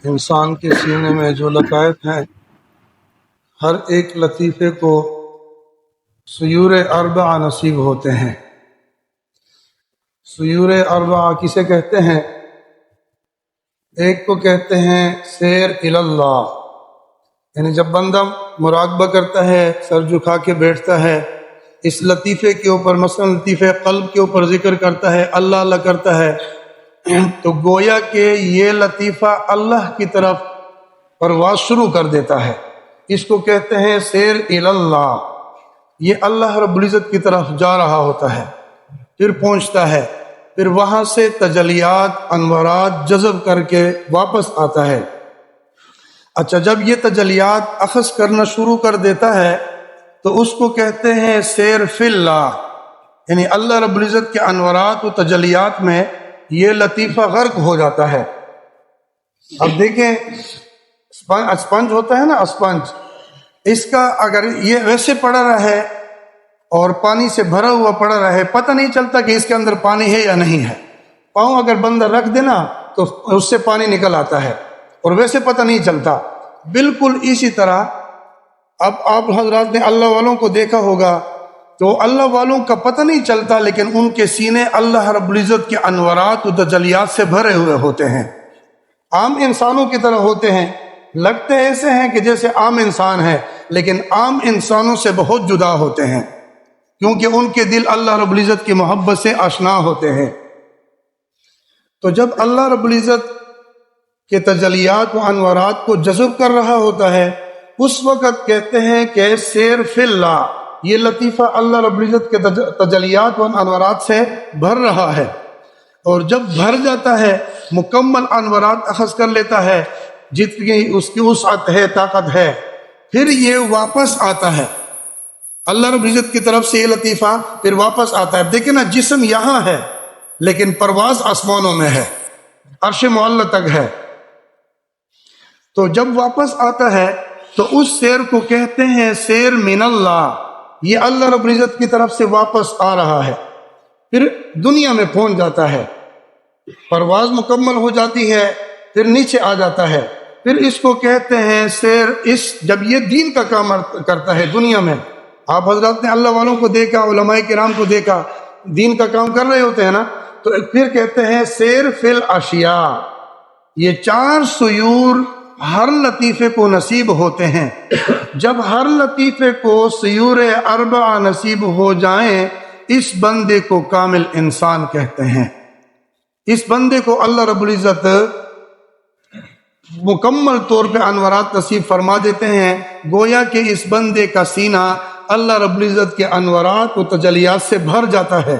انسان کے سینے میں جو لطائف ہیں، ہر ایک لطیفے کو سیور اربعہ نصیب ہوتے ہیں۔ سیور اربعہ کسے کہتے ہیں؟ ایک کو کہتے ہیں سیر اللہ، یعنی جب بندہ مراقبہ کرتا ہے، سر جھکا کے بیٹھتا ہے، اس لطیفے کے اوپر، مثلا لطیفے قلب کے اوپر ذکر کرتا ہے، اللہ اللہ کرتا ہے، تو گویا کہ یہ لطیفہ اللہ کی طرف پرواز شروع کر دیتا ہے۔ اس کو کہتے ہیں سیر اللہ۔ یہ اللہ رب العزت کی طرف جا رہا ہوتا ہے، پھر پہنچتا ہے، پھر وہاں سے تجلیات، انوارات جذب کر کے واپس آتا ہے۔ اچھا، جب یہ تجلیات اخذ کرنا شروع کر دیتا ہے تو اس کو کہتے ہیں سیر فی اللہ، یعنی اللہ رب العزت کے انوارات و تجلیات میں یہ لطیفہ غرق ہو جاتا ہے۔ اب دیکھیں، اسپنج ہوتا ہے نا، اسپنج، اس کا اگر یہ ویسے پڑا رہے اور پانی سے بھرا ہوا پڑا رہے، پتہ نہیں چلتا کہ اس کے اندر پانی ہے یا نہیں ہے۔ پاؤں اگر بندہ رکھ دینا تو اس سے پانی نکل آتا ہے اور ویسے پتہ نہیں چلتا۔ بالکل اسی طرح اب آپ حضرات نے اللہ والوں کو دیکھا ہوگا تو اللہ والوں کا پتہ نہیں چلتا، لیکن ان کے سینے اللہ رب العزت کے انوارات و تجلیات سے بھرے ہوئے ہوتے ہیں۔ عام انسانوں کی طرح ہوتے ہیں، لگتے ایسے ہیں کہ جیسے عام انسان ہے، لیکن عام انسانوں سے بہت جدا ہوتے ہیں، کیونکہ ان کے دل اللہ رب العزت کی محبت سے آشنا ہوتے ہیں۔ تو جب اللہ رب العزت کے تجلیات و انوارات کو جذب کر رہا ہوتا ہے، اس وقت کہتے ہیں کہ سیر فی اللہ، یہ لطیفہ اللہ رب العزت کے تجلیات و انوارات سے بھر رہا ہے، اور جب بھر جاتا ہے، مکمل انوارات اخذ کر لیتا ہے، جتنی اس کی وسعت ہے، طاقت ہے، پھر یہ واپس آتا ہے اللہ رب العزت کی طرف سے۔ یہ لطیفہ پھر واپس آتا ہے۔ دیکھیں نا، جسم یہاں ہے لیکن پرواز آسمانوں میں ہے، عرش معلی تک ہے۔ تو جب واپس آتا ہے تو اس سیر کو کہتے ہیں سیر من اللہ، یہ اللہ رب العزت کی طرف سے واپس آ رہا ہے، پھر دنیا میں پہنچ جاتا ہے، پرواز مکمل ہو جاتی ہے، پھر نیچے آ جاتا ہے، پھر اس کو کہتے ہیں سیر۔ جب یہ دین کا کام کرتا ہے دنیا میں، آپ حضرات نے اللہ والوں کو دیکھا، علماء کرام کو دیکھا، دین کا کام کر رہے ہوتے ہیں نا، تو پھر کہتے ہیں سیر فی الاشیاء۔ یہ چار سیور ہر لطیفے کو نصیب ہوتے ہیں۔ جب ہر لطیفے کو سیور اربعہ نصیب ہو جائیں، اس بندے کو کامل انسان کہتے ہیں۔ اس بندے کو اللہ رب العزت مکمل طور پہ انوارات نصیب فرما دیتے ہیں، گویا کہ اس بندے کا سینہ اللہ رب العزت کے انوارات و تجلیات سے بھر جاتا ہے۔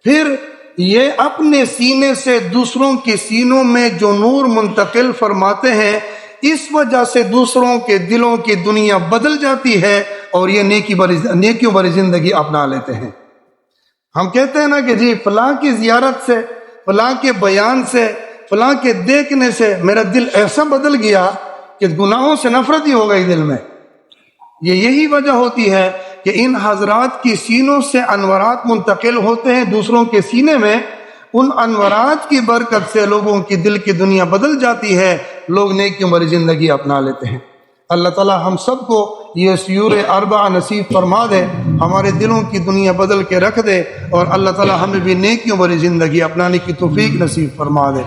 پھر یہ اپنے سینے سے دوسروں کے سینوں میں جو نور منتقل فرماتے ہیں، اس وجہ سے دوسروں کے دلوں کی دنیا بدل جاتی ہے اور یہ نیکیوں بری زندگی اپنا لیتے ہیں۔ ہم کہتے ہیں نا کہ جی فلاں کی زیارت سے، فلاں کے بیان سے، فلاں کے دیکھنے سے میرا دل ایسا بدل گیا کہ گناہوں سے نفرت ہی ہو گئی دل میں۔ یہی وجہ ہوتی ہے کہ ان حضرات کی سینوں سے انوارات منتقل ہوتے ہیں دوسروں کے سینے میں، ان انوارات کی برکت سے لوگوں کی دل کی دنیا بدل جاتی ہے، لوگ نیکیوں بھری زندگی اپنا لیتے ہیں۔ اللہ تعالی ہم سب کو یہ سیور اربعہ نصیب فرما دے، ہمارے دلوں کی دنیا بدل کے رکھ دے، اور اللہ تعالی ہمیں بھی نیکیوں بھری زندگی اپنانے کی توفیق نصیب فرما دے۔